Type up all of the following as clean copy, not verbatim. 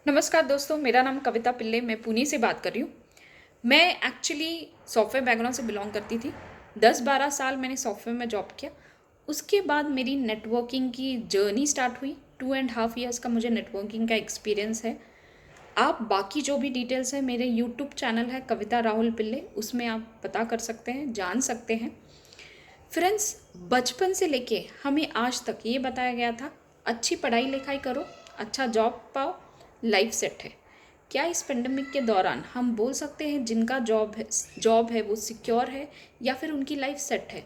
नमस्कार दोस्तों, मेरा नाम कविता पिल्ले, मैं पुणे से बात कर रही हूँ। मैं एक्चुअली सॉफ्टवेयर बैकग्राउंड से बिलॉन्ग करती थी। 10-12 साल मैंने सॉफ्टवेयर में जॉब किया। उसके बाद मेरी नेटवर्किंग की जर्नी स्टार्ट हुई। 2.5 ईयर्स का मुझे नेटवर्किंग का एक्सपीरियंस है। आप बाकी जो भी डिटेल्स है, मेरे यूट्यूब चैनल है कविता राहुल पिल्ले, उसमें आप पता कर सकते हैं, जान सकते हैं। फ्रेंड्स, बचपन से लेके हमें आज तक ये बताया गया था, अच्छी पढ़ाई लिखाई करो, अच्छा जॉब पाओ, लाइफ सेट है। क्या इस पेंडेमिक के दौरान हम बोल सकते हैं जिनका जॉब है वो सिक्योर है या फिर उनकी लाइफ सेट है?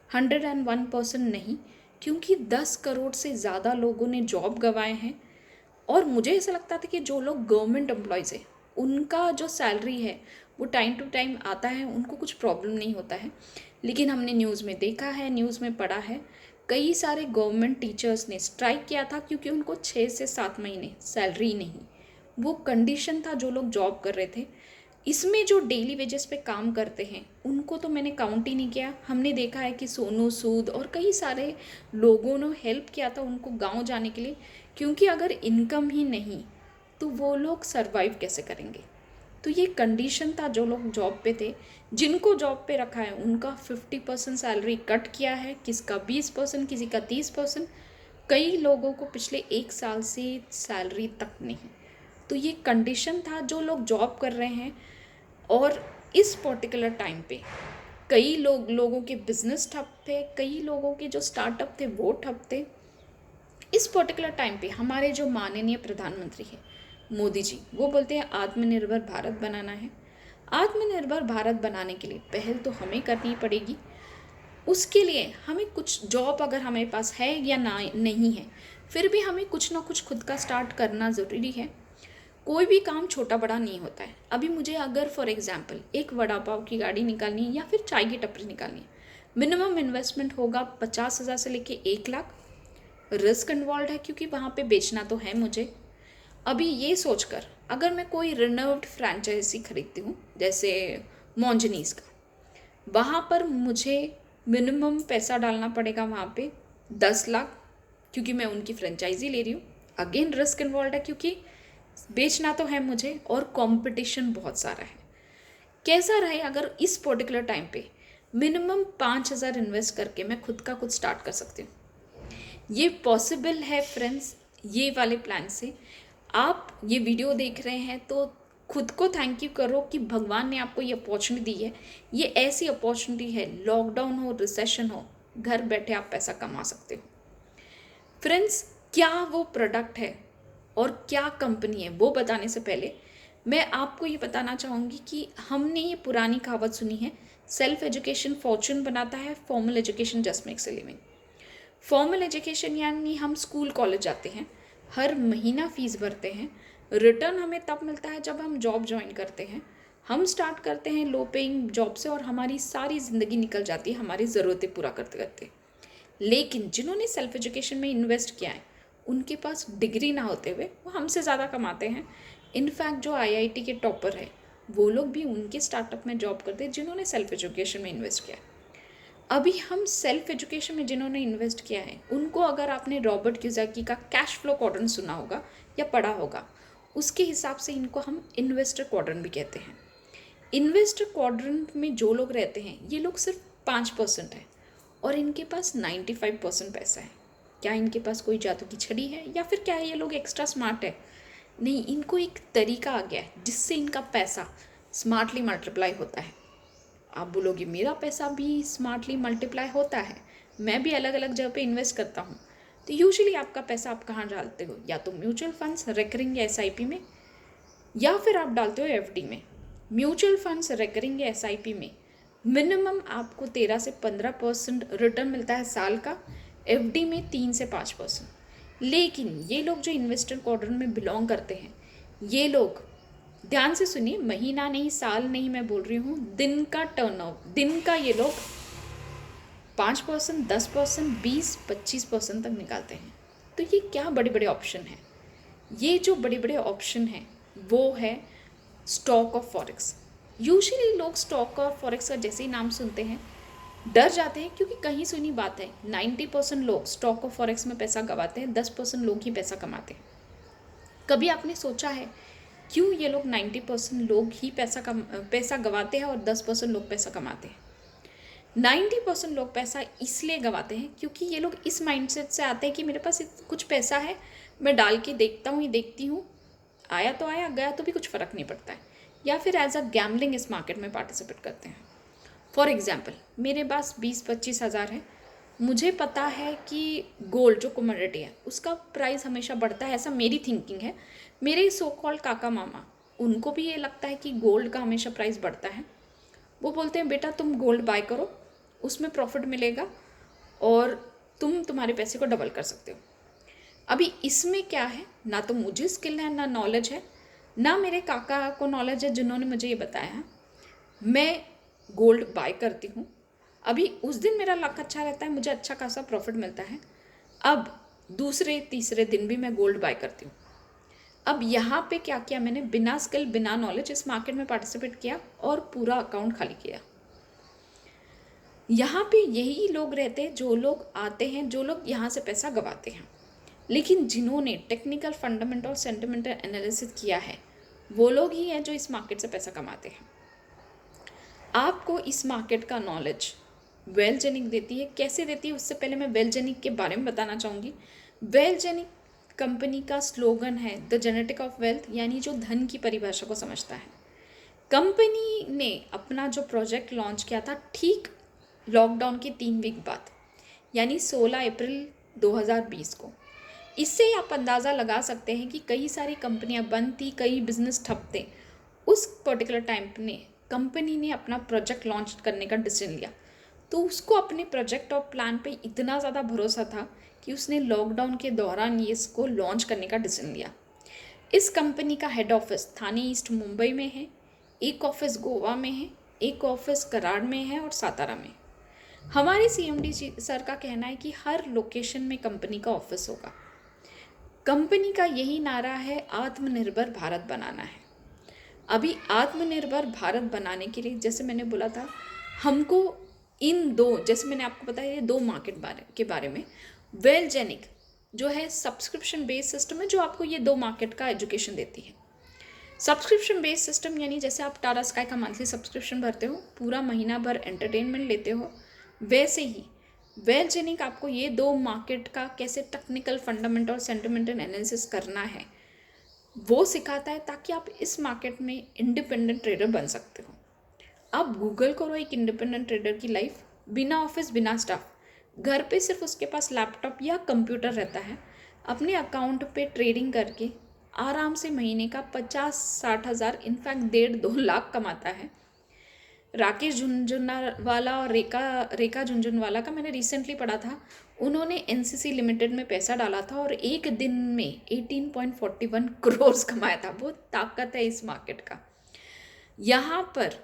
101% नहीं, क्योंकि 10 करोड़ से ज़्यादा लोगों ने जॉब गंवाए हैं। और मुझे ऐसा लगता था कि जो लोग गवर्नमेंट एम्प्लॉयज़ है, उनका जो सैलरी है वो टाइम टू टाइम आता है, उनको कुछ प्रॉब्लम नहीं होता है। लेकिन हमने न्यूज़ में देखा है, न्यूज़ में पढ़ा है, कई सारे गवर्नमेंट टीचर्स ने स्ट्राइक किया था क्योंकि उनको 6 से 7 महीने सैलरी नहीं। वो कंडीशन था जो लोग जॉब कर रहे थे। इसमें जो डेली वेजेस पे काम करते हैं उनको तो मैंने काउंट ही नहीं किया। हमने देखा है कि सोनू सूद और कई सारे लोगों ने हेल्प किया था उनको गांव जाने के लिए, क्योंकि अगर इनकम ही नहीं तो वो लोग सरवाइव कैसे करेंगे। तो ये कंडीशन था, जो लोग जॉब पे थे, जिनको जॉब पे रखा है उनका 50% सैलरी कट किया है, किसका 20%, किसी का 30%। कई लोगों को पिछले 1 साल से सैलरी तक नहीं। तो ये कंडीशन था, जो लोग जॉब कर रहे हैं। और इस पर्टिकुलर टाइम पे कई लोगों के बिजनेस ठप थे, कई लोगों के जो स्टार्टअप थे वो ठप थे। इस पर्टिकुलर टाइम पे हमारे जो माननीय प्रधानमंत्री हैं मोदी जी, वो बोलते हैं आत्मनिर्भर भारत बनाना है। आत्मनिर्भर भारत बनाने के लिए पहल तो हमें करनी पड़ेगी। उसके लिए हमें कुछ जॉब अगर हमारे पास है या ना नहीं है, फिर भी हमें कुछ ना कुछ खुद का स्टार्ट करना ज़रूरी है। कोई भी काम छोटा बड़ा नहीं होता है। अभी मुझे अगर फॉर एग्जांपल एक वड़ा पाव की गाड़ी निकालनी है या फिर चाय की टपरी निकालनी है, मिनिमम इन्वेस्टमेंट होगा 50,000 से लेके 1 लाख। रिस्क इन्वॉल्व है क्योंकि वहाँ पे बेचना तो है मुझे। अभी ये सोचकर अगर मैं कोई रिनोव्ड फ्रेंचाइजी खरीदती हूँ, जैसे मोंजनीस का, वहाँ पर मुझे मिनिमम पैसा डालना पड़ेगा वहाँ पे 10 लाख, क्योंकि मैं उनकी फ्रेंचाइजी ले रही हूँ। अगेन रिस्क इन्वॉल्व है क्योंकि बेचना तो है मुझे और कंपटीशन बहुत सारा है। कैसा रहे अगर इस पर्टिकुलर टाइम पे मिनिमम 5,000 इन्वेस्ट करके मैं खुद का कुछ स्टार्ट कर सकती हूँ। ये पॉसिबल है फ्रेंड्स, ये वाले प्लान से। आप ये वीडियो देख रहे हैं तो खुद को थैंक यू करो कि भगवान ने आपको ये अपॉर्चुनिटी दी है। ये ऐसी अपॉर्चुनिटी है, लॉकडाउन हो, रिसेशन हो, घर बैठे आप पैसा कमा सकते हो। फ्रेंड्स, क्या वो प्रोडक्ट है और क्या कंपनी है वो बताने से पहले मैं आपको ये बताना चाहूँगी कि हमने ये पुरानी कहावत सुनी है, सेल्फ एजुकेशन फॉर्चून बनाता है, formal education just makes a living. Formal education यानी हम स्कूल कॉलेज जाते हैं, हर महीना फीस भरते हैं, रिटर्न हमें तब मिलता है जब हम जॉब ज्वाइन करते हैं। हम स्टार्ट करते हैं लो पेइंग जॉब से और हमारी सारी ज़िंदगी निकल जाती है हमारी ज़रूरतें पूरा करते करते। लेकिन जिन्होंने सेल्फ एजुकेशन में इन्वेस्ट किया है, उनके पास डिग्री ना होते हुए वो हमसे ज़्यादा कमाते हैं। इनफैक्ट जो आईआईटी के टॉपर है वो लोग भी उनके स्टार्टअप में जॉब करते हैं जिन्होंने सेल्फ एजुकेशन में इन्वेस्ट किया है। अभी हम सेल्फ एजुकेशन में जिन्होंने इन्वेस्ट किया है उनको अगर आपने रॉबर्ट कियोसाकी का कैश फ्लो क्वाड्रेंट सुना होगा या पढ़ा होगा, उसके हिसाब से इनको हम इन्वेस्टर क्वाड्रेंट भी कहते हैं। इन्वेस्टर क्वाड्रेंट में जो लोग रहते हैं ये लोग सिर्फ 5% है और इनके पास 95% पैसा है। क्या इनके पास कोई जादू की छड़ी है या फिर क्या ये लोग एक्स्ट्रा स्मार्ट है? नहीं, इनको एक तरीका आ गया है जिससे इनका पैसा स्मार्टली मल्टीप्लाई होता है। आप बोलोगे मेरा पैसा भी स्मार्टली मल्टीप्लाई होता है, मैं भी अलग अलग जगह पे इन्वेस्ट करता हूँ। तो यूजुअली आपका पैसा आप कहाँ डालते हो? या तो म्यूचुअल फंड्स, रिकरिंग या एसआईपी में, या फिर आप डालते हो एफडी में। म्यूचुअल फंड्स, रिकरिंग या एसआईपी में मिनिमम आपको 13 से 15% रिटर्न मिलता है साल का, एफडी में 3 से 5%। लेकिन ये लोग जो इन्वेस्टर क्वाड्रेंट में बिलोंग करते हैं, ये लोग ध्यान से सुनिए, महीना नहीं, साल नहीं, मैं बोल रही हूँ दिन का टर्नओवर, दिन का ये लोग 5%, 10%, 20-25% तक निकालते हैं। तो ये क्या बड़े बड़े ऑप्शन हैं। ये जो बड़े बड़े ऑप्शन हैं वो है स्टॉक ऑफ फॉरेक्स। यूजुअली लोग स्टॉक ऑफ फॉरेक्स का जैसे ही नाम सुनते हैं डर जाते हैं, क्योंकि कहीं सुनी बात है 90% लोग स्टॉक ऑफ फॉरेक्स में पैसा गंवाते हैं, 10% लोग ही पैसा कमाते हैं। कभी आपने सोचा है क्यों ये लोग 90% लोग ही पैसा गवाते हैं और 10% लोग पैसा कमाते हैं? 90% लोग पैसा इसलिए गवाते हैं क्योंकि ये लोग इस माइंडसेट से आते हैं कि मेरे पास कुछ पैसा है, मैं डाल के देखता हूँ, ये देखती हूँ, आया तो आया, गया तो भी कुछ फ़र्क नहीं पड़ता है। या फिर एज अ गैम्बलिंग इस मार्केट में पार्टिसिपेट करते हैं। फॉर एग्जाम्पल, मेरे पास 20-25 हज़ार है, मुझे पता है कि गोल्ड जो कमोडिटी है उसका प्राइस हमेशा बढ़ता है, ऐसा मेरी थिंकिंग है। मेरे सो कॉल्ड काका मामा, उनको भी ये लगता है कि गोल्ड का हमेशा प्राइस बढ़ता है। वो बोलते हैं बेटा तुम गोल्ड बाय करो, उसमें प्रॉफिट मिलेगा और तुम तुम्हारे पैसे को डबल कर सकते हो। अभी इसमें क्या है, ना तो मुझे स्किल है, ना नॉलेज है, ना मेरे काका को नॉलेज है जिन्होंने मुझे ये बताया। मैं गोल्ड बाय करती हूँ, अभी उस दिन मेरा लक अच्छा रहता है, मुझे अच्छा खासा प्रॉफिट मिलता है। अब दूसरे तीसरे दिन भी मैं गोल्ड बाय करती हूँ। अब यहाँ पे क्या किया मैंने, बिना स्किल बिना नॉलेज इस मार्केट में पार्टिसिपेट किया और पूरा अकाउंट खाली किया। यहाँ पे यही लोग रहते हैं जो लोग आते हैं, जो लोग यहाँ से पैसा गवाते हैं। लेकिन जिन्होंने टेक्निकल फंडामेंटल और सेंटिमेंटल एनालिसिस किया है वो लोग ही हैं जो इस मार्केट से पैसा कमाते हैं। आपको इस मार्केट का नॉलेज वेलजेनिक देती है। कैसे देती है, उससे पहले मैं वेलजेनिक के बारे में बताना चाहूँगी। वेलजेनिक कंपनी का स्लोगन है द जेनेटिक ऑफ वेल्थ, यानी जो धन की परिभाषा को समझता है। कंपनी ने अपना जो प्रोजेक्ट लॉन्च किया था ठीक लॉकडाउन के 3 वीक बाद, यानी 16 अप्रैल 2020 को। इससे आप अंदाज़ा लगा सकते हैं कि कई सारी कंपनियां बंद थी, कई बिजनेस ठप थे। उस पर्टिकुलर टाइम ने कंपनी ने अपना प्रोजेक्ट लॉन्च करने का डिसीजन लिया, तो उसको अपने प्रोजेक्ट और प्लान पे इतना ज़्यादा भरोसा था कि उसने लॉकडाउन के दौरान ये इसको लॉन्च करने का डिसीजन लिया। इस कंपनी का हेड ऑफिस थाने ईस्ट मुंबई में है, एक ऑफिस गोवा में है, एक ऑफिस कराड़ में है और सातारा में। हमारे CMD सर का कहना है कि हर लोकेशन में कंपनी का ऑफिस होगा। कंपनी का यही नारा है आत्मनिर्भर भारत बनाना है। अभी आत्मनिर्भर भारत बनाने के लिए, जैसे मैंने बोला था, हमको इन दो, जैसे मैंने आपको बताया, ये 2 मार्केट के बारे में। वेलजेनिक जो है सब्सक्रिप्शन बेस्ड सिस्टम है जो आपको ये 2 मार्केट का एजुकेशन देती है। सब्सक्रिप्शन बेस्ड सिस्टम यानी जैसे आप टाटा स्काई का मंथली सब्सक्रिप्शन भरते हो, पूरा महीना भर एंटरटेनमेंट लेते हो, वैसे ही वेलजेनिक आपको ये 2 मार्केट का कैसे टेक्निकल फंडामेंटल और सेंटिमेंटल एनालिसिस करना है वो सिखाता है, ताकि आप इस मार्केट में इंडिपेंडेंट ट्रेडर बन सकते हो। आप गूगल करो एक इंडिपेंडेंट ट्रेडर की लाइफ, बिना ऑफिस बिना स्टाफ, घर पे सिर्फ उसके पास लैपटॉप या कंप्यूटर रहता है, अपने अकाउंट पे ट्रेडिंग करके आराम से महीने का 50-60 हज़ार, इनफैक्ट 1.5-2 लाख कमाता है। राकेश झुंझुनवाला और रेखा झुंझुनवाला का मैंने रिसेंटली पढ़ा था, उन्होंने NCC लिमिटेड में पैसा डाला था और एक दिन में 18.41 करोड़ कमाया था। बहुत ताकत है इस मार्केट का। यहाँ पर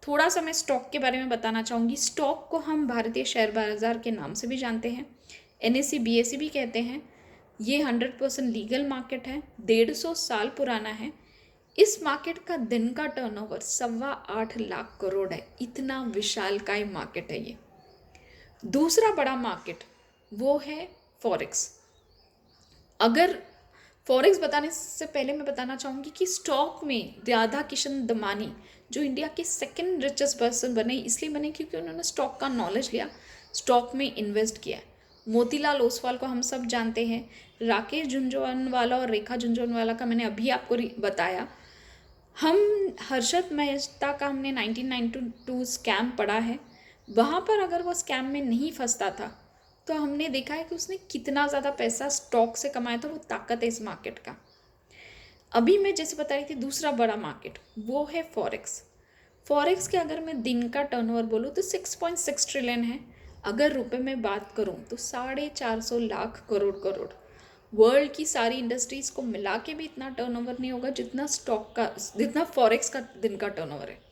थोड़ा सा मैं स्टॉक के बारे में बताना चाहूँगी। स्टॉक को हम भारतीय शेयर बाजार के नाम से भी जानते हैं, NSE BSE भी कहते हैं। ये 100% लीगल मार्केट है, 150 साल पुराना है। इस मार्केट का दिन का टर्नओवर 8.25 लाख करोड़ है। इतना विशालकाय मार्केट है ये। दूसरा बड़ा मार्केट वो है फॉरेक्स। अगर फॉरेक्स बताने से पहले मैं बताना चाहूँगी कि स्टॉक में राधा किशन दमानी जो इंडिया के 2nd रिचेस्ट पर्सन बने, इसलिए बने क्योंकि उन्होंने स्टॉक का नॉलेज लिया, स्टॉक में इन्वेस्ट किया। मोतीलाल ओसवाल को हम सब जानते हैं, राकेश झुंझुनवाला और रेखा झुंझुनवाला का मैंने अभी आपको बताया। हम हर्षद मेहता का हमने 1992 स्कैम पढ़ा है, वहाँ पर अगर वो स्कैम में नहीं फंसता था तो हमने देखा है कि उसने कितना ज़्यादा पैसा स्टॉक से कमाया था। वो ताकत है इस मार्केट का। अभी मैं जैसे बता रही थी, दूसरा बड़ा मार्केट वो है फॉरेक्स। फॉरेक्स के अगर मैं दिन का टर्नओवर बोलूँ तो 6.6 ट्रिलियन है। अगर रुपए में बात करूँ तो 450 लाख करोड़। वर्ल्ड की सारी इंडस्ट्रीज़ को मिला के भी इतना टर्नओवर नहीं होगा जितना फॉरेक्स का दिन का टर्नओवर है।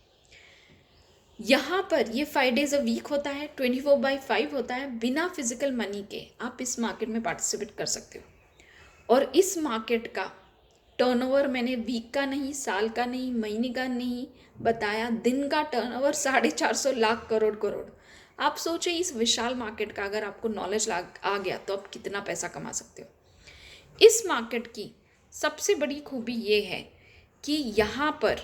यहाँ पर ये 5 days अ वीक होता है, 24/5 होता है। बिना फिजिकल मनी के आप इस मार्केट में पार्टिसिपेट कर सकते हो। और इस मार्केट का टर्नओवर मैंने वीक का नहीं, साल का नहीं, महीने का नहीं बताया, दिन का टर्नओवर 450 लाख करोड़। आप सोचिए इस विशाल मार्केट का अगर आपको नॉलेज आ गया तो आप कितना पैसा कमा सकते हो। इस मार्केट की सबसे बड़ी खूबी ये है कि यहाँ पर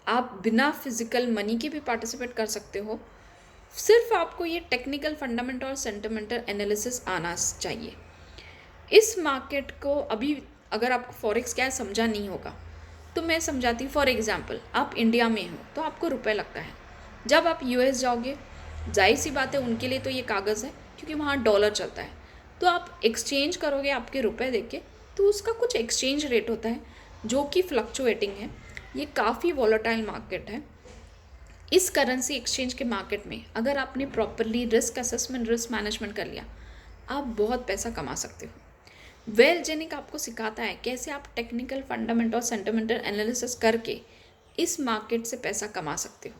आप बिना फिजिकल मनी के भी पार्टिसिपेट कर सकते हो। सिर्फ आपको ये टेक्निकल फंडामेंटल और सेंटिमेंटल एनालिसिस आना चाहिए। इस मार्केट को अभी अगर आपको फॉरेक्स क्या है समझा नहीं होगा तो मैं समझाती हूँ। फॉर एग्जांपल, आप इंडिया में हो तो आपको रुपए लगता है। जब आप यूएस जाओगे, जाहिर सी बात है उनके लिए तो ये कागज़ है क्योंकि वहाँ डॉलर चलता है। तो आप एक्सचेंज करोगे आपके रुपए देके, तो उसका कुछ एक्सचेंज रेट होता है जो कि फ्लक्चुएटिंग है। ये काफ़ी वॉलेटाइल मार्केट है। इस करेंसी एक्सचेंज के मार्केट में अगर आपने properly risk assessment, risk management कर लिया, आप बहुत पैसा कमा सकते हो। वेलजेनिक आपको सिखाता है कैसे आप टेक्निकल, फंडामेंटल और सेंटिमेंटल एनालिसिस करके इस मार्केट से पैसा कमा सकते हो।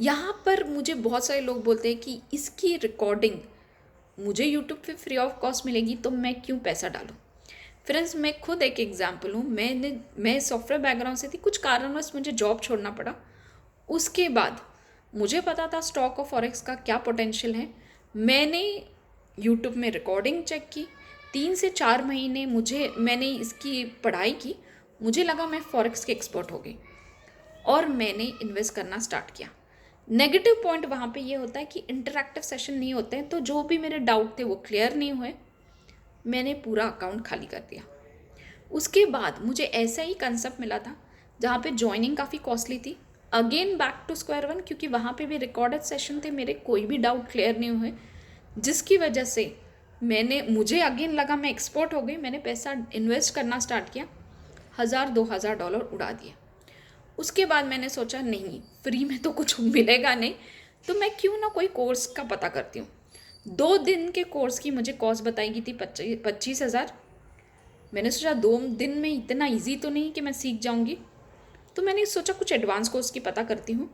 यहाँ पर मुझे बहुत सारे लोग बोलते हैं कि इसकी रिकॉर्डिंग मुझे यूट्यूब पे फ्री ऑफ कॉस्ट मिलेगी तो मैं क्यों पैसा डालूँ। फ्रेंड्स, मैं खुद एक एग्जाम्पल हूँ। मैं सॉफ्टवेयर बैकग्राउंड से थी, कुछ कारणवश मुझे जॉब छोड़ना पड़ा। उसके बाद मुझे पता था स्टॉक और फॉरेक्स का क्या पोटेंशियल है। मैंने यूट्यूब में रिकॉर्डिंग चेक की, 3 से 4 महीने मैंने इसकी पढ़ाई की। मुझे लगा मैं फॉरेक्स के एक्सपर्ट हो गई और मैंने इन्वेस्ट करना स्टार्ट किया। नेगेटिव पॉइंट वहाँ पे ये होता है कि इंटरैक्टिव सेशन नहीं होते हैं, तो जो भी मेरे डाउट थे वो क्लियर नहीं हुए। मैंने पूरा अकाउंट खाली कर दिया। उसके बाद मुझे ऐसा ही कंसेप्ट मिला था जहाँ पे ज्वाइनिंग काफ़ी कॉस्टली थी। Again back to square one, क्योंकि वहाँ पे भी रिकॉर्डेड सेशन थे, मेरे कोई भी डाउट क्लियर नहीं हुए, जिसकी वजह से मुझे अगेन लगा मैं एक्सपर्ट हो गई। मैंने पैसा इन्वेस्ट करना स्टार्ट किया, $1000-2000 उड़ा दिया। उसके बाद मैंने सोचा नहीं, फ्री में तो कुछ मिलेगा नहीं, तो मैं क्यों ना कोई कोर्स का पता करती हूँ। 2 दिन के कोर्स की मुझे कॉस्ट बताई गई थी 25,000। मैंने सोचा 2 दिन में इतना इजी तो नहीं कि मैं सीख जाऊंगी, तो मैंने सोचा कुछ एडवांस कोर्स की पता करती हूँ।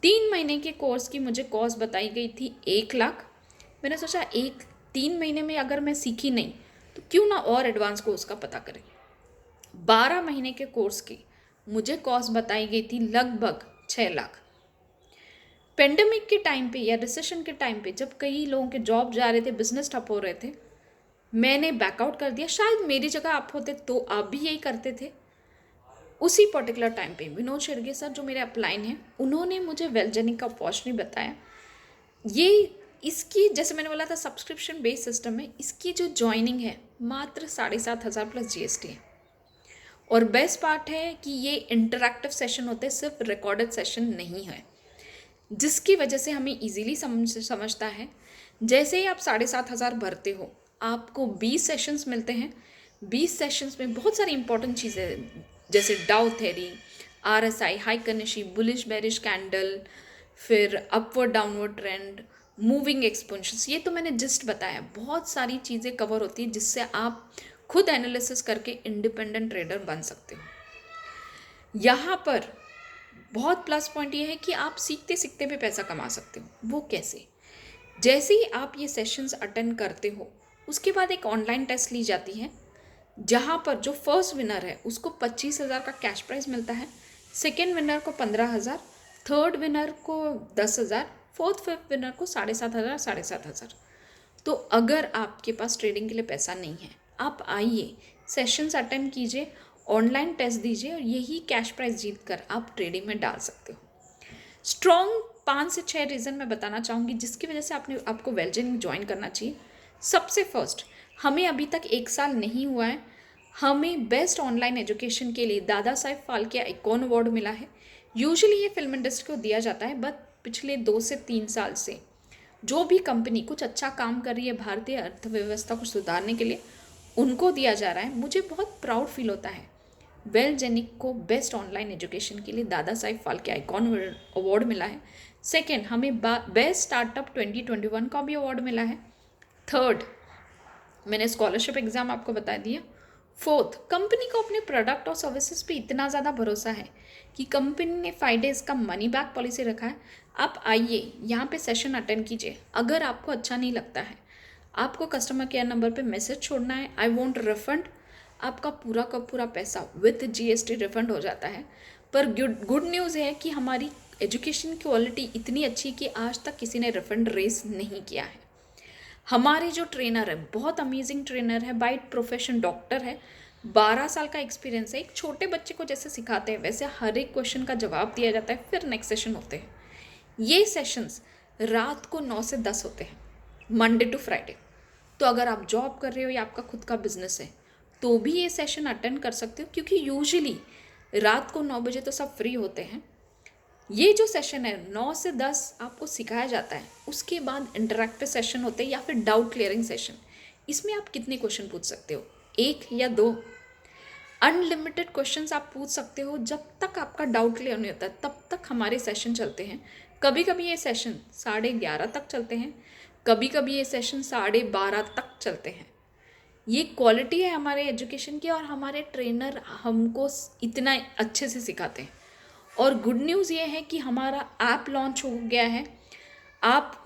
3 महीने के कोर्स की मुझे कॉस्ट बताई गई थी 1 लाख। मैंने सोचा 3 महीने में अगर मैं सीखी नहीं तो क्यों ना और एडवांस कोर्स का पता करें। 12 महीने के कोर्स की मुझे कॉस्ट बताई गई थी लगभग 6 लाख। पेंडेमिक के टाइम पे या रिसेशन के टाइम पे जब कई लोगों के जॉब जा रहे थे, बिजनेस ठप हो रहे थे, मैंने बैकआउट कर दिया। शायद मेरी जगह आप होते तो आप भी यही करते थे। उसी पर्टिकुलर टाइम पे विनोद शिर्गे सर जो मेरे अपलाइन हैं, उन्होंने मुझे वेलजेनिक का अपॉर्चुनिटी बताया। ये इसकी जैसे मैंने बोला था सब्सक्रिप्शन बेस्ड सिस्टम है। इसकी जो ज्वाइनिंग है मात्र 7,500 प्लस जीएसटी है। और बेस्ट पार्ट है कि ये इंटरैक्टिव सेशन होते हैं, सिर्फ रिकॉर्डेड सेशन नहीं है, जिसकी वजह से हमें इजीली समझता है। जैसे ही आप 7,500 भरते हो, आपको 20 सेशंस मिलते हैं। 20 सेशंस में बहुत सारी इंपॉर्टेंट चीज़ें जैसे डाउ थ्योरी, आरएसआई, हाई कनिशी, बुलिश बेरिश कैंडल, फिर upward downward trend, moving exponentials, ये तो मैंने जस्ट बताया। बहुत सारी चीज़ें कवर होती हैं जिससे आप खुद एनालिसिस करके इंडिपेंडेंट ट्रेडर बन सकते हो। यहाँ पर बहुत प्लस पॉइंट ये है कि आप सीखते सीखते भी पैसा कमा सकते हो। वो कैसे? जैसे ही आप ये सेशंस अटेंड करते हो, उसके बाद एक ऑनलाइन टेस्ट ली जाती है जहाँ पर जो फर्स्ट विनर है उसको 25,000 का कैश प्राइज मिलता है, सेकेंड विनर को 15,000, थर्ड विनर को 10,000, फोर्थ फिफ्थ विनर को 7,500, 7,500। तो अगर आपके पास ट्रेडिंग के लिए पैसा नहीं है, आप आइए, सेशंस अटेंड कीजिए, ऑनलाइन टेस्ट दीजिए और यही कैश प्राइज जीत कर आप ट्रेडिंग में डाल सकते हो। स्ट्रॉन्ग 5 से 6 रीज़न मैं बताना चाहूँगी जिसकी वजह से आपको वेलजेनिक ज्वाइन करना चाहिए। सबसे फर्स्ट, हमें अभी तक 1 साल नहीं हुआ है, हमें बेस्ट ऑनलाइन एजुकेशन के लिए दादा साहेब फाल्के आइकॉन अवार्ड मिला है। यूजुअली ये फिल्म इंडस्ट्री को दिया जाता है, बट पिछले 2 से 3 साल से जो भी कंपनी कुछ अच्छा काम कर रही है भारतीय अर्थव्यवस्था को सुधारने के लिए, उनको दिया जा रहा है। मुझे बहुत प्राउड फील होता है। वेलजेनिक को बेस्ट ऑनलाइन एजुकेशन के लिए दादा साहेब फाल्के आइकॉन अवार्ड मिला है। सेकेंड, हमें बेस्ट स्टार्टअप 2021 का भी अवार्ड मिला है। थर्ड, मैंने स्कॉलरशिप एग्ज़ाम आपको बता दिया। फोर्थ, कंपनी को अपने प्रोडक्ट और सर्विसेज पे इतना ज़्यादा भरोसा है कि कंपनी ने 5 डेज़ का मनी बैक पॉलिसी रखा है। आप आइए, यहाँ पे सेशन अटेंड कीजिए। अगर आपको अच्छा नहीं लगता है, आपको कस्टमर केयर नंबर पे मैसेज छोड़ना है, आई वॉन्ट रिफंड, आपका पूरा का पूरा पैसा विथ जीएसटी रिफंड हो जाता है। पर गुड न्यूज़ है कि हमारी एजुकेशन क्वालिटी इतनी अच्छी कि आज तक किसी ने रिफंड रेस नहीं किया है। हमारे जो ट्रेनर है बहुत अमेजिंग ट्रेनर है, बाय प्रोफेशन डॉक्टर है, 12 साल का एक्सपीरियंस है। एक छोटे बच्चे को जैसे सिखाते हैं वैसे हर एक क्वेश्चन का जवाब दिया जाता है, फिर नेक्स्ट सेशन होते हैं। ये सेशंस रात को 9 से 10 होते हैं, मंडे टू फ्राइडे। तो अगर आप जॉब कर रहे हो या आपका खुद का बिजनेस है तो भी ये सेशन अटेंड कर सकते हो, क्योंकि यूजुअली रात को 9 बजे तो सब फ्री होते हैं। ये जो सेशन है 9 से 10 आपको सिखाया जाता है। उसके बाद इंटरैक्टिव सेशन होते हैं या फिर डाउट क्लियरिंग सेशन। इसमें आप कितने क्वेश्चन पूछ सकते हो, 1 या 2। अनलिमिटेड क्वेश्चंस आप पूछ सकते हो, जब तक आपका डाउट क्लियर नहीं होता तब तक हमारे सेशन चलते हैं। कभी कभी ये सेशन 11:30 तक चलते हैं, कभी कभी ये सेशन 12:30 तक चलते हैं। ये क्वालिटी है हमारे एजुकेशन की, और हमारे ट्रेनर हमको इतना अच्छे से सिखाते हैं। और गुड न्यूज़ ये है कि हमारा ऐप लॉन्च हो गया है। आप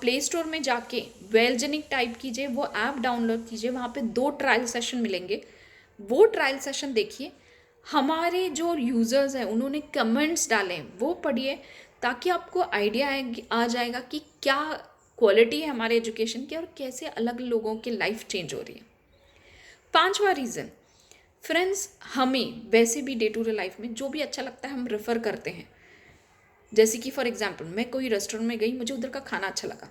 प्ले स्टोर में जाके वेलजेनिक टाइप कीजिए, वो ऐप डाउनलोड कीजिए, वहाँ पे 2 ट्रायल सेशन मिलेंगे। वो ट्रायल सेशन देखिए, हमारे जो यूज़र्स हैं उन्होंने कमेंट्स डाले हैं वो पढ़िए, ताकि आपको आइडिया आ जाएगा कि क्या क्वालिटी है हमारे एजुकेशन की और कैसे अलग लोगों की लाइफ चेंज हो रही है। 5वां रीज़न, फ्रेंड्स, हमें वैसे भी डे टू डे लाइफ में जो भी अच्छा लगता है हम रेफ़र करते हैं। जैसे कि फॉर एग्जांपल मैं कोई रेस्टोरेंट में गई, मुझे उधर का खाना अच्छा लगा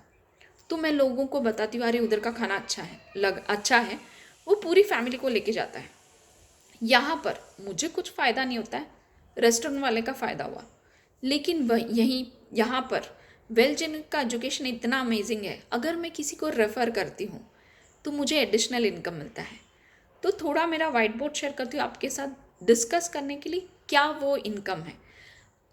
तो मैं लोगों को बताती हूँ, अरे उधर का खाना अच्छा है। वो पूरी फैमिली को लेके जाता है। यहाँ पर मुझे कुछ फ़ायदा नहीं होता है, रेस्टोरेंट वाले का फ़ायदा हुआ। लेकिन वह यहाँ पर वेलजेनिक का एजुकेशन इतना अमेजिंग है, अगर मैं किसी को रेफ़र करती हूँ तो मुझे एडिशनल इनकम मिलता है। तो थोड़ा मेरा वाइट बोर्ड शेयर करती हूँ आपके साथ डिस्कस करने के लिए, क्या वो इनकम है।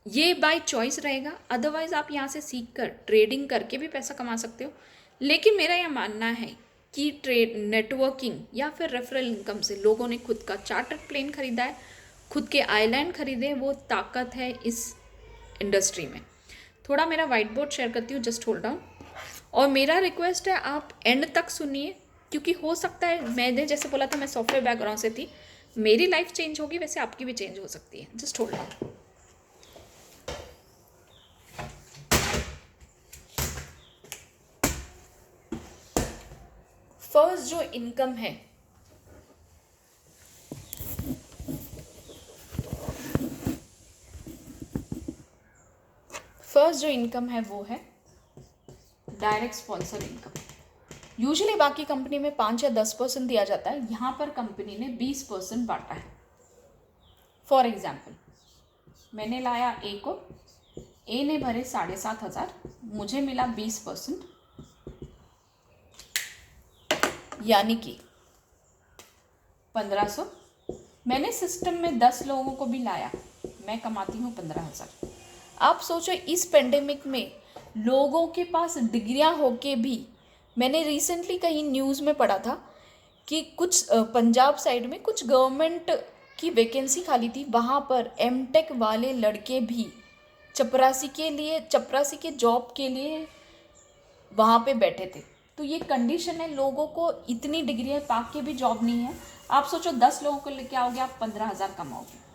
ये बाय चॉइस रहेगा, अदरवाइज़ आप यहाँ से सीख कर ट्रेडिंग करके भी पैसा कमा सकते हो। लेकिन मेरा यह मानना है कि नेटवर्किंग या फिर रेफरल इनकम से लोगों ने खुद का चार्टर्ड प्लेन खरीदा है, खुद के आइलैंड खरीदे, वो ताकत है इस इंडस्ट्री में। थोड़ा मेरा वाइट बोर्ड शेयर करती हूँ, जस्ट होल्ड डाउन। और मेरा रिक्वेस्ट है आप एंड तक सुनिए, क्योंकि हो सकता है मैंने जैसे बोला था मैं सॉफ्टवेयर बैकग्राउंड से थी, मेरी लाइफ चेंज होगी वैसे आपकी भी चेंज हो सकती है। Just hold down. फर्स्ट जो इनकम है, वो है डायरेक्ट स्पॉन्सर इनकम। यूजुअली बाकी कंपनी में 5 या 10% दिया जाता है, यहाँ पर कंपनी ने 20% बांटा है। फॉर एग्जाम्पल, मैंने लाया ए को, ए ने भरे 7,500, मुझे मिला 20%, यानी कि 1500। मैंने सिस्टम में 10 लोगों को भी लाया, मैं कमाती हूँ 15,000। आप सोचो, इस पेंडेमिक में लोगों के पास डिग्रियां होके भी, मैंने रिसेंटली कहीं न्यूज़ में पढ़ा था कि कुछ पंजाब साइड में कुछ गवर्नमेंट की वैकेंसी खाली थी, वहाँ पर एमटेक वाले लड़के भी चपरासी के जॉब के लिए वहाँ पे बैठे थे। तो ये कंडीशन है, लोगों को इतनी डिग्रियाँ पा के भी जॉब नहीं है। आप सोचो 10 लोगों को लेके आओगे, आप 15,000 कमाओगे।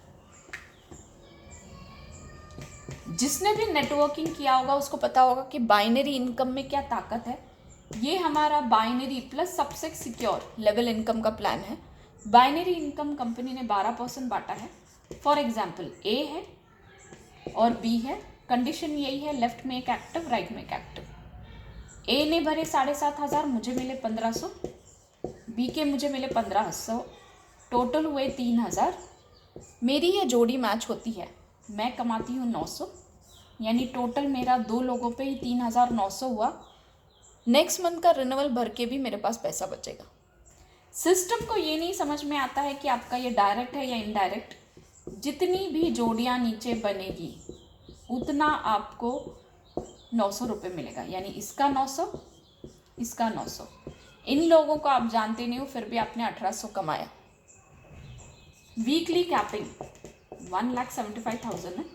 जिसने भी नेटवर्किंग किया होगा उसको पता होगा कि बाइनरी इनकम में क्या ताकत है। ये हमारा बाइनरी प्लस सबसे सिक्योर लेवल इनकम का प्लान है। बाइनरी इनकम कंपनी ने 12% बांटा है। फॉर एग्जाम्पल, ए है और बी है, कंडीशन यही है, लेफ्ट में एक एक्टिव, राइट में एक एक्टिव। ए ने भरे 7,500, मुझे मिले 1500, बी के मुझे मिले 1500, टोटल हुए 3,000। मेरी ये जोड़ी मैच होती है, मैं कमाती हूँ 900, यानी टोटल मेरा 2 लोगों पे ही 3,900 हुआ। नेक्स्ट मंथ का रिन्यूअल भर के भी मेरे पास पैसा बचेगा। सिस्टम को ये नहीं समझ में आता है कि आपका ये डायरेक्ट है या इनडायरेक्ट। जितनी भी जोड़ियाँ नीचे बनेगी उतना आपको 900 रुपये मिलेगा, यानी इसका 900, इसका 900। इन लोगों को आप जानते नहीं हो, फिर भी आपने 1800 कमाया। वीकली कैपिंग 1,75,000 है।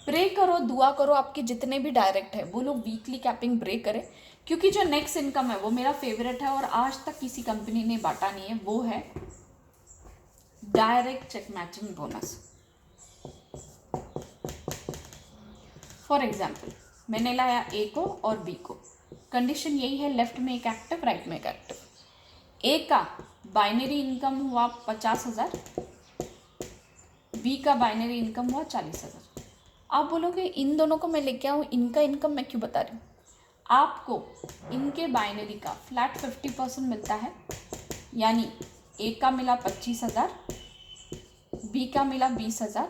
प्रे करो, दुआ करो, आपके जितने भी डायरेक्ट है वो लोग वीकली कैपिंग प्रे करें, क्योंकि जो नेक्स्ट इनकम है वो मेरा फेवरेट है और आज तक किसी कंपनी ने बांटा नहीं है, वो है direct check matching bonus. For example, मैंने लाया ए को और बी को, कंडीशन यही है, लेफ्ट में एक एक्टिव, राइट में एक एक्टिव। ए का बाइनरी इनकम हुआ 50,000, बी का बाइनरी इनकम हुआ 40,000। आप बोलोगे इन दोनों को मैं लेके आऊँ, इनका इनकम मैं क्यों बता रही हूँ? आपको इनके बाइनरी का फ्लैट 50% मिलता है, यानी ए का मिला 25,000, बी का मिला 20,000।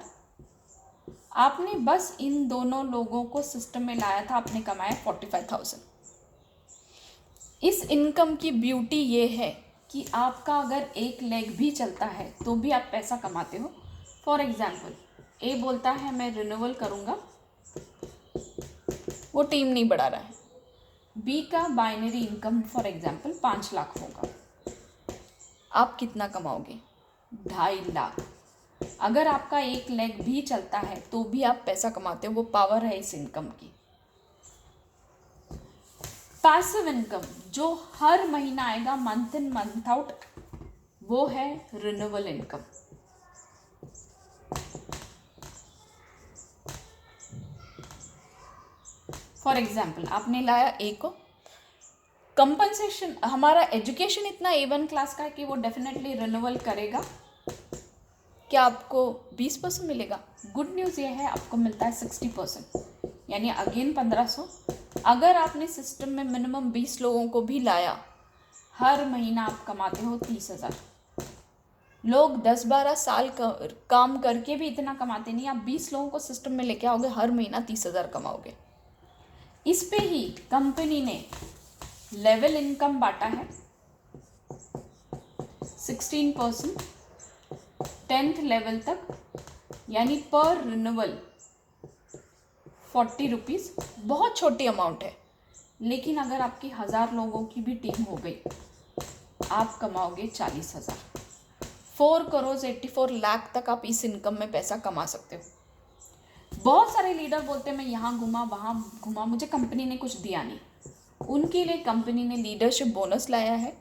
आपने बस इन दोनों लोगों को सिस्टम में लाया था, आपने कमाया 45,000। इस इनकम की ब्यूटी ये है कि आपका अगर एक लेग भी चलता है तो भी आप पैसा कमाते हो। फॉर एग्जाम्पल, ए बोलता है मैं रिन्यूअल करूँगा, वो टीम नहीं बढ़ा रहा है। बी का binary income for example 5 lakh होगा, आप कितना कमाओगे? 2.5 लाख। अगर आपका एक लेग भी चलता है तो भी आप पैसा कमाते हो, वो पावर है इस इनकम की। पैसिव इनकम जो हर महीना आएगा, मंथ इन मंथ आउट, वो है रिन्यूअल इनकम। फॉर एग्जाम्पल, आपने लाया ए को, कंपनसेशन, हमारा एजुकेशन इतना A1 क्लास का है कि वो डेफिनेटली रिन्यूअल करेगा। क्या आपको 20% मिलेगा? गुड न्यूज़ ये है, आपको मिलता है 60%, यानी अगेन 1500। अगर आपने सिस्टम में मिनिमम 20 लोगों को भी लाया, हर महीना आप कमाते हो 30,000। लोग 10-12 साल काम करके भी इतना कमाते नहीं। आप 20 लोगों को सिस्टम में लेके आओगे, हर महीना 30,000 कमाओगे। इस पे ही कंपनी ने लेवल इनकम बांटा है 16%, 10th लेवल तक, यानी पर रिन्यूअल 40 रुपीज़। बहुत छोटी अमाउंट है, लेकिन अगर आपकी 1000 लोगों की भी टीम हो गई, आप कमाओगे 40,000। 4,84,00,000 तक आप इस इनकम में पैसा कमा सकते हो। बहुत सारे लीडर बोलते हैं मैं यहाँ घुमा वहाँ घुमा, मुझे कंपनी ने कुछ दिया नहीं। उनके लिए कंपनी ने लीडरशिप बोनस लाया है।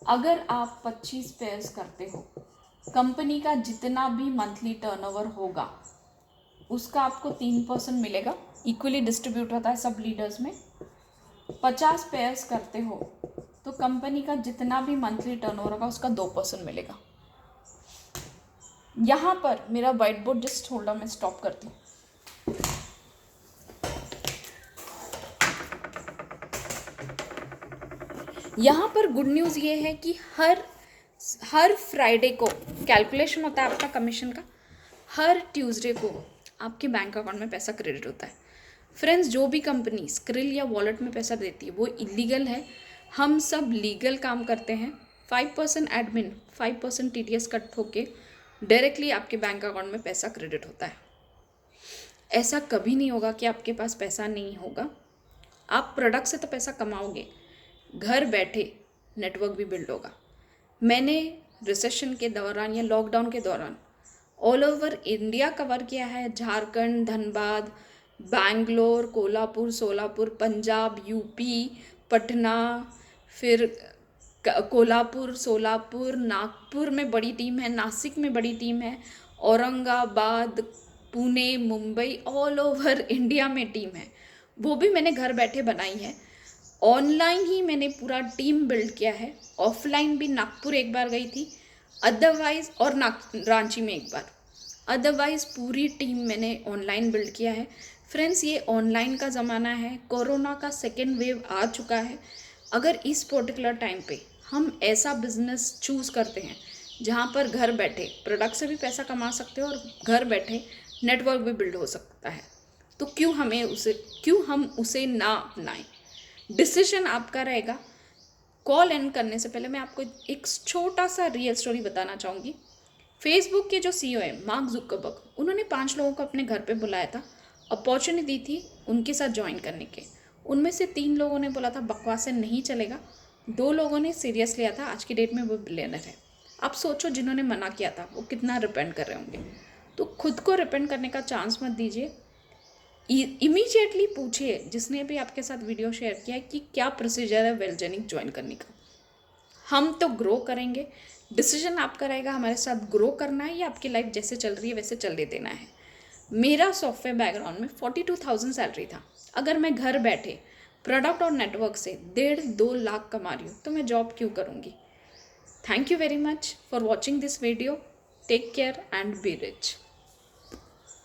अगर आप 25 पेयर्स करते हो, कंपनी का जितना भी मंथली टर्नओवर होगा उसका आपको 3% मिलेगा, इक्वली डिस्ट्रीब्यूट होता है सब लीडर्स में। 50 पेयर्स करते हो तो कंपनी का जितना भी मंथली टर्नओवर होगा उसका 2% मिलेगा। यहाँ पर मेरा white board just hold on, मैं स्टॉप करती हूँ। यहाँ पर गुड न्यूज़ ये है कि हर फ्राइडे को कैलकुलेशन होता है आपका कमीशन का, हर ट्यूसडे को आपके बैंक अकाउंट में पैसा क्रेडिट होता है। फ्रेंड्स, जो भी कंपनी स्क्रिल या वॉलेट में पैसा देती है वो इलीगल है। हम सब लीगल काम करते हैं। 5% एडमिन, 5% TDS कट होके डायरेक्टली आपके बैंक अकाउंट में पैसा क्रेडिट होता है। ऐसा कभी नहीं होगा कि आपके पास पैसा नहीं होगा। आप प्रोडक्ट से तो पैसा कमाओगे, घर बैठे नेटवर्क भी बिल्ड होगा। मैंने रिसेशन के दौरान या लॉकडाउन के दौरान ऑल ओवर इंडिया कवर किया है। झारखंड, धनबाद, बैंगलोर, कोल्हापुर, सोलापुर, पंजाब, यूपी, पटना, फिर कोल्हापुर, सोलापुर, नागपुर में बड़ी टीम है, नासिक में बड़ी टीम है, Aurangabad, Pune, Mumbai, all over India में टीम है। वो भी मैंने घर बैठे बनाई है। ऑनलाइन ही मैंने पूरा टीम बिल्ड किया है। ऑफलाइन भी नागपुर एक बार गई थी, अदरवाइज, और रांची में एक बार। अदरवाइज पूरी टीम मैंने ऑनलाइन बिल्ड किया है। फ्रेंड्स, ये ऑनलाइन का ज़माना है, कोरोना का सेकेंड वेव आ चुका है। अगर इस पर्टिकुलर टाइम पे हम ऐसा बिजनेस चूज़ करते हैं जहाँ पर घर बैठे प्रोडक्ट से भी पैसा कमा सकते हो और घर बैठे नेटवर्क भी बिल्ड हो सकता है, तो क्यों हम उसे ना अपनाएं। डिसीजन आपका रहेगा। कॉल एंड करने से पहले मैं आपको एक छोटा सा रियल स्टोरी बताना चाहूँगी। फेसबुक के जो CEO है मार्क जुकरबर्ग, उन्होंने 5 लोगों को अपने घर पे बुलाया था, अपॉर्चुनिटी दी थी उनके साथ ज्वाइन करने के। उनमें से 3 लोगों ने बोला था बकवास से नहीं चलेगा, 2 लोगों ने सीरियस लिया था। आज की डेट में वो बिलियनर है। आप सोचो जिन्होंने मना किया था वो कितना रिपेंट कर रहे होंगे। तो खुद को रिपेंट करने का चांस मत दीजिए। इमीडिएटली पूछिए जिसने भी आपके साथ वीडियो शेयर किया है कि क्या प्रोसीजर है वेलजेनिक ज्वाइन करने का। हम तो ग्रो करेंगे, डिसीजन आपका रहेगा हमारे साथ ग्रो करना है या आपकी लाइफ जैसे चल रही है वैसे चलने देना है। मेरा सॉफ्टवेयर बैकग्राउंड में 42,000 सैलरी था। अगर मैं घर बैठे प्रोडक्ट और नेटवर्क से 1.5-2 लाख कमा रही हूँ तो मैं जॉब क्यों करूँगी। Thank you very much for watching this video. Take care and be rich.